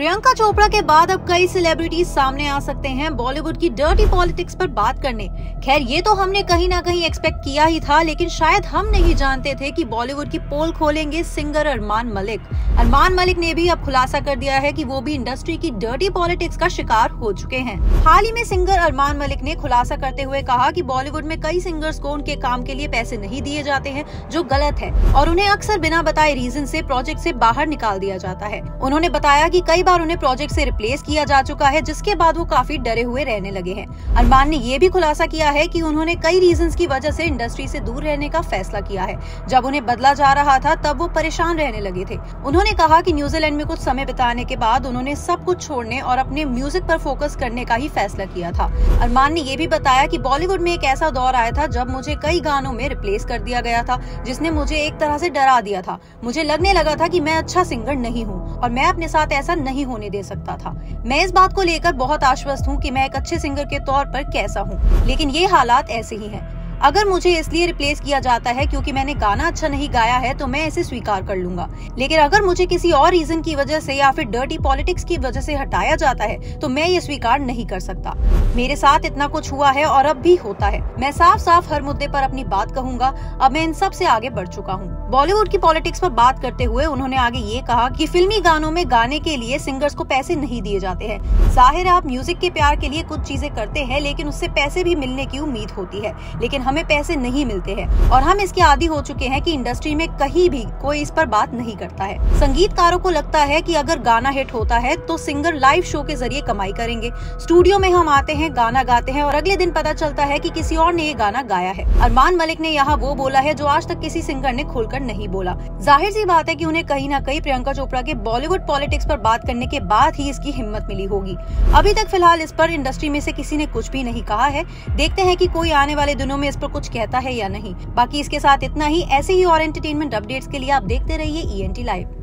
प्रियंका चोपड़ा के बाद अब कई सेलिब्रिटीज सामने आ सकते हैं बॉलीवुड की डर्टी पॉलिटिक्स पर बात करने। खैर ये तो हमने कहीं ना कहीं एक्सपेक्ट किया ही था, लेकिन शायद हम नहीं जानते थे कि बॉलीवुड की पोल खोलेंगे सिंगर अरमान मलिक। अरमान मलिक ने भी अब खुलासा कर दिया है कि वो भी इंडस्ट्री की डर्टी पॉलिटिक्स का शिकार हो चुके हैं। हाल ही में सिंगर अरमान मलिक ने खुलासा करते हुए कहा कि बॉलीवुड में कई सिंगर्स को उनके काम के लिए पैसे नहीं दिए जाते हैं, जो गलत है, और उन्हें अक्सर बिना बताए रीजन से प्रोजेक्ट से बाहर निकाल दिया जाता है। उन्होंने बताया कि कई बार उन्हें प्रोजेक्ट से रिप्लेस किया जा चुका है, जिसके बाद वो काफी डरे हुए रहने लगे हैं। अरमान ने ये भी खुलासा किया है कि उन्होंने कई रीजंस की वजह से इंडस्ट्री से दूर रहने का फैसला किया है। जब उन्हें बदला जा रहा था तब वो परेशान रहने लगे थे। उन्होंने कहा कि न्यूजीलैंड में कुछ समय बिताने के बाद उन्होंने सब कुछ छोड़ने और अपने म्यूजिक पर फोकस करने का ही फैसला किया था। अरमान ने ये भी बताया कि बॉलीवुड में एक ऐसा दौर आया था जब मुझे कई गानों में रिप्लेस कर दिया गया था, जिसने मुझे एक तरह से डरा दिया था। मुझे लगने लगा था कि मैं अच्छा सिंगर नहीं हूँ और मैं अपने साथ ऐसा नहीं होने दे सकता था। मैं इस बात को लेकर बहुत आश्वस्त हूँ कि मैं एक अच्छे सिंगर के तौर पर कैसा हूँ, लेकिन ये हालात ऐसे ही हैं। अगर मुझे इसलिए रिप्लेस किया जाता है क्योंकि मैंने गाना अच्छा नहीं गाया है तो मैं इसे स्वीकार कर लूंगा, लेकिन अगर मुझे किसी और रीजन की वजह से या फिर डर्टी पॉलिटिक्स की वजह से हटाया जाता है तो मैं ये स्वीकार नहीं कर सकता। मेरे साथ इतना कुछ हुआ है और अब भी होता है। मैं साफ साफ हर मुद्दे पर अपनी बात कहूंगा। अब मैं इन सब से आगे बढ़ चुका हूँ। बॉलीवुड की पॉलिटिक्स पर बात करते हुए उन्होंने आगे ये कहा कि फिल्मी गानों में गाने के लिए सिंगर्स को पैसे नहीं दिए जाते हैं। जाहिर है आप म्यूजिक के प्यार के लिए कुछ चीजें करते हैं, लेकिन उससे पैसे भी मिलने की उम्मीद होती है, लेकिन हमें पैसे नहीं मिलते हैं और हम इसके आदी हो चुके हैं कि इंडस्ट्री में कहीं भी कोई इस पर बात नहीं करता है। संगीतकारों को लगता है कि अगर गाना हिट होता है तो सिंगर लाइव शो के जरिए कमाई करेंगे। स्टूडियो में हम आते हैं, गाना गाते हैं और अगले दिन पता चलता है कि किसी और ने ये गाना गाया है। अरमान मलिक ने यहाँ वो बोला है जो आज तक किसी सिंगर ने खुलकर नहीं बोला। जाहिर सी बात है कि उन्हें कहीं ना कहीं प्रियंका चोपड़ा के बॉलीवुड पॉलिटिक्स पर बात करने के बाद ही इसकी हिम्मत मिली होगी। अभी तक फिलहाल इस पर इंडस्ट्री में से किसी ने कुछ भी नहीं कहा है। देखते हैं कि कोई आने वाले दिनों में इस पर कुछ कहता है या नहीं। बाकी इसके साथ इतना ही। ऐसे ही और एंटरटेनमेंट अपडेट्स के लिए आप देखते रहिए ENT लाइव।